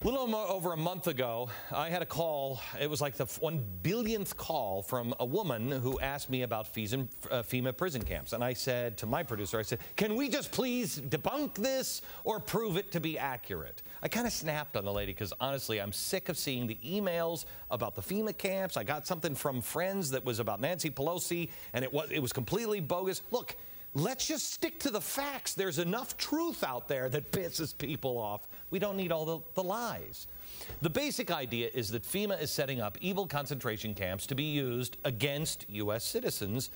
A little over a month ago, I had a call. It was like the 1 billionth call from a woman who asked me about FEMA prison camps. And I said to my producer, I said, can we just please debunk this or prove it to be accurate? I kind of snapped on the lady because honestly, I'm sick of seeing the emails about the FEMA camps. I got something from friends that was about Nancy Pelosi, and it was completely bogus. Look, let's just stick to the facts. There's enough truth out there that pisses people off. We don't need all the lies. The basic idea is that FEMA is setting up evil concentration camps to be used against U.S. citizens.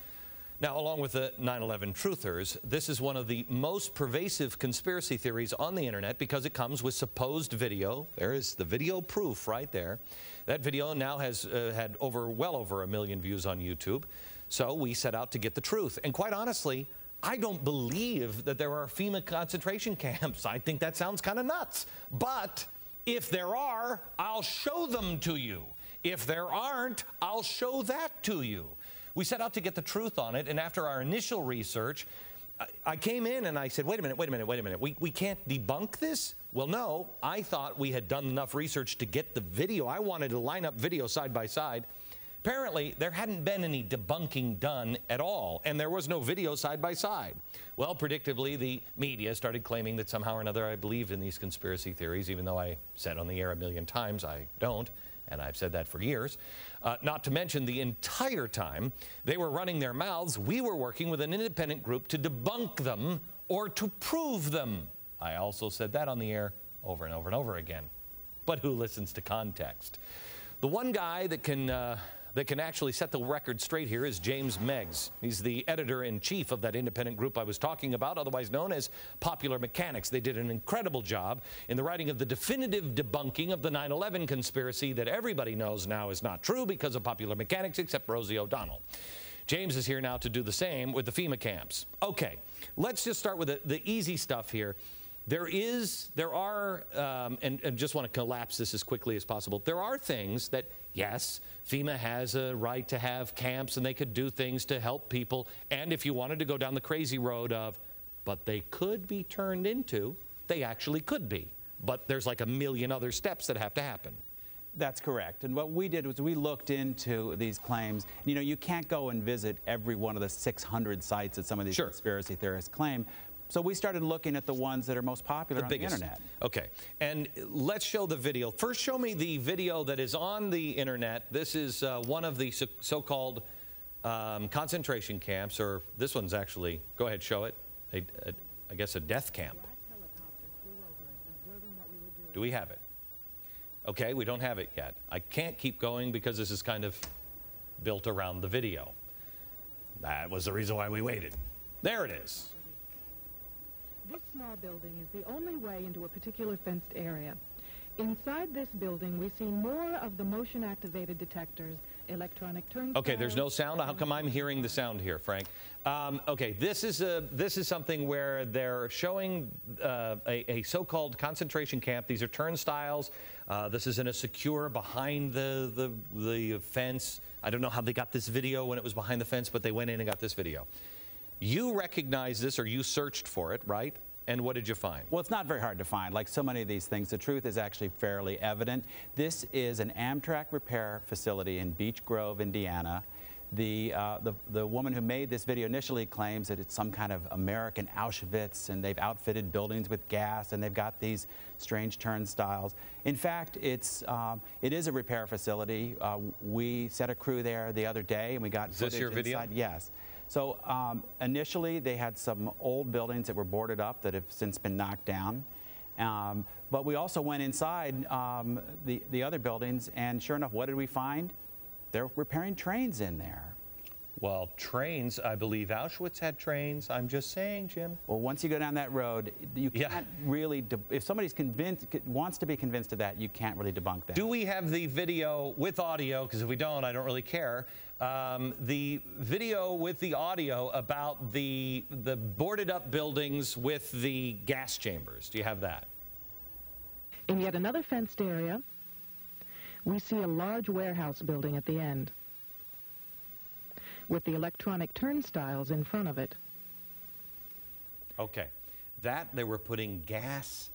Now, along with the 9/11 truthers, this is one of the most pervasive conspiracy theories on the internet because it comes with supposed video. There is the video proof right there. That video now has had well over 1 million views on YouTube. So we set out to get the truth. And quite honestly, I don't believe that there are FEMA concentration camps. I think that sounds kind of nuts. But if there are, I'll show them to you. If there aren't, I'll show that to you. We set out to get the truth on it, and after our initial research, I came in and I said, wait a minute. We can't debunk this? Well, no. I thought we had done enough research to get the video. I wanted to line up video side by side. Apparently, there hadn't been any debunking done at all, and there was no video side by side. Well, predictably, the media started claiming that somehow or another I believed in these conspiracy theories, even though I said on the air 1 million times I don't, and I've said that for years. Not to mention the entire time they were running their mouths, we were working with an independent group to debunk them or to prove them. I also said that on the air over and over and over again. But who listens to context? The one guy that can actually set the record straight here is James Meigs. He's the editor-in-chief of that independent group I was talking about, otherwise known as Popular Mechanics. They did an incredible job in the writing of the definitive debunking of the 9/11 conspiracy that everybody knows now is not true because of Popular Mechanics, except Rosie O'Donnell. James is here now to do the same with the FEMA camps. Okay, let's just start with the easy stuff here. There are, and just want to collapse this as quickly as possible, there are things that, yes, FEMA has a right to have camps and they could do things to help people. And if you wanted to go down the crazy road of, but they could be turned into, they actually could be. But there's like 1 million other steps that have to happen. That's correct. And what we did was we looked into these claims. You know, you can't go and visit every one of the 600 sites that some of these conspiracy theorists claim. So we started looking at the ones that are most popular on the internet. Okay, and let's show the video. First, show me the video that is on the internet. This is one of the so-called concentration camps, or this one's actually, go ahead, show it, I guess a death camp. Do we have it? Okay, we don't have it yet. I can't keep going because this is kind of built around the video. That was the reason why we waited. There it is. This small building is the only way into a particular fenced area. Inside this building, we see more of the motion-activated detectors, electronic turnstiles. Okay, there's no sound. How come I'm hearing the sound here, Frank? Okay, this is something where they're showing a so-called concentration camp. These are turnstiles. This is in a secure behind the fence. I don't know how they got this video when it was behind the fence, but they went in and got this video. You recognize this, or you searched for it, right? And what did you find? Well, it's not very hard to find. Like so many of these things, the truth is actually fairly evident. This is an Amtrak repair facility in Beech Grove, Indiana. The woman who made this video initially claims that it's some kind of American Auschwitz, and they've outfitted buildings with gas, and they've got these strange turnstiles. In fact, it is a repair facility. We set a crew there the other day, and we got footage inside. Is this your video? Yes. So initially, they had some old buildings that were boarded up that have since been knocked down. But we also went inside the other buildings, and sure enough, what did we find? They're repairing trains in there. Well, trains, I believe Auschwitz had trains. I'm just saying, Jim. Well, once you go down that road, you can't really, if somebody's wants to be convinced of that, you can't really debunk that. Do we have the video with audio? Because if we don't, I don't really care. The video with the audio about the boarded up buildings with the gas chambers. Do you have that? In yet another fenced area, we see a large warehouse building at the end, with the electronic turnstiles in front of it. Okay. That they were putting gas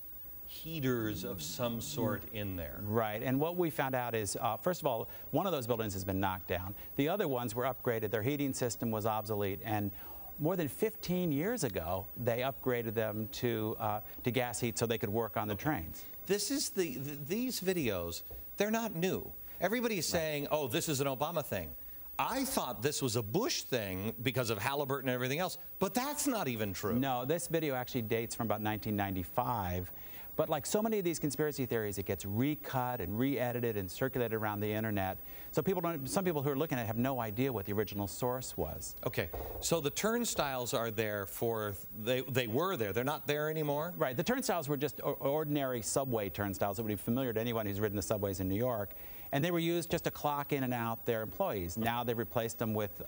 heaters of some sort in there. Right, and what we found out is, first of all, one of those buildings has been knocked down. The other ones were upgraded. Their heating system was obsolete, and more than 15 years ago, they upgraded them to gas heat so they could work on the trains. This is these videos, they're not new. Everybody's saying, oh, this is an Obama thing. I thought this was a Bush thing because of Halliburton and everything else, but that's not even true. No, this video actually dates from about 1995. But like so many of these conspiracy theories, it gets recut and re-edited and circulated around the internet. So some people who are looking at it have no idea what the original source was. Okay, so the turnstiles are there for, they were there, they're not there anymore? Right, the turnstiles were just ordinary subway turnstiles that would be familiar to anyone who's ridden the subways in New York. And they were used just to clock in and out their employees. Now they've replaced them with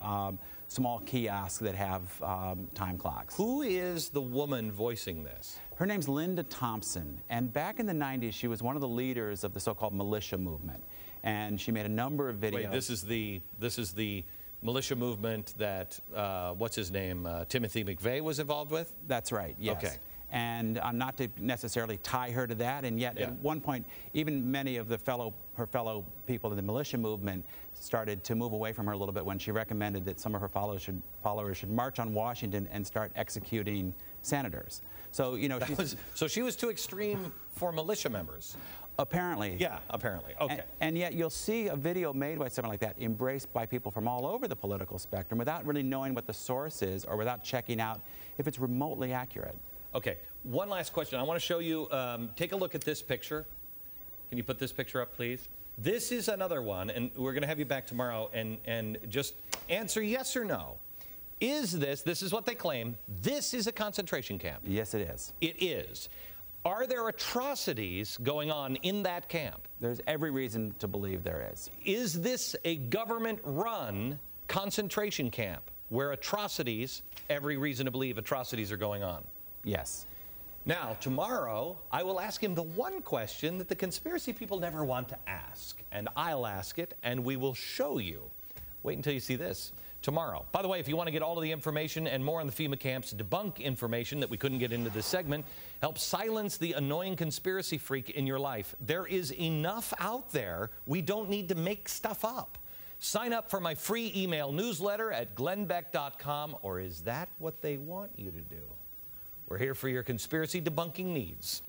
small kiosks that have time clocks. Who is the woman voicing this? Her name's Linda Thompson, and back in the 90s, she was one of the leaders of the so-called militia movement. And she made a number of videos. Wait, this is the militia movement that, what's his name, Timothy McVeigh was involved with? That's right, yes. Okay. And not to necessarily tie her to that, and yet at one point, even many of her fellow people in the militia movement started to move away from her a little bit when she recommended that some of her followers should march on Washington and start executing senators. So, you know, so she was too extreme for militia members. Apparently. Yeah, apparently. Okay. And yet you'll see a video made by someone like that embraced by people from all over the political spectrum without really knowing what the source is or without checking out if it's remotely accurate. Okay, one last question. I want to show you, take a look at this picture. Can you put this picture up, please? This is another one, and we're going to have you back tomorrow, and just answer yes or no. Is this is what they claim, this is a concentration camp? Yes, it is. It is. Are there atrocities going on in that camp? There's every reason to believe there is. Is this a government-run concentration camp where atrocities, every reason to believe atrocities are going on? Yes. Now, tomorrow, I will ask him the one question that the conspiracy people never want to ask, and I'll ask it, and we will show you. Wait until you see this tomorrow. By the way, if you want to get all of the information and more on the FEMA camps, debunk information that we couldn't get into this segment, help silence the annoying conspiracy freak in your life. There is enough out there. We don't need to make stuff up. Sign up for my free email newsletter at glennbeck.com, or is that what they want you to do? We're here for your conspiracy debunking needs.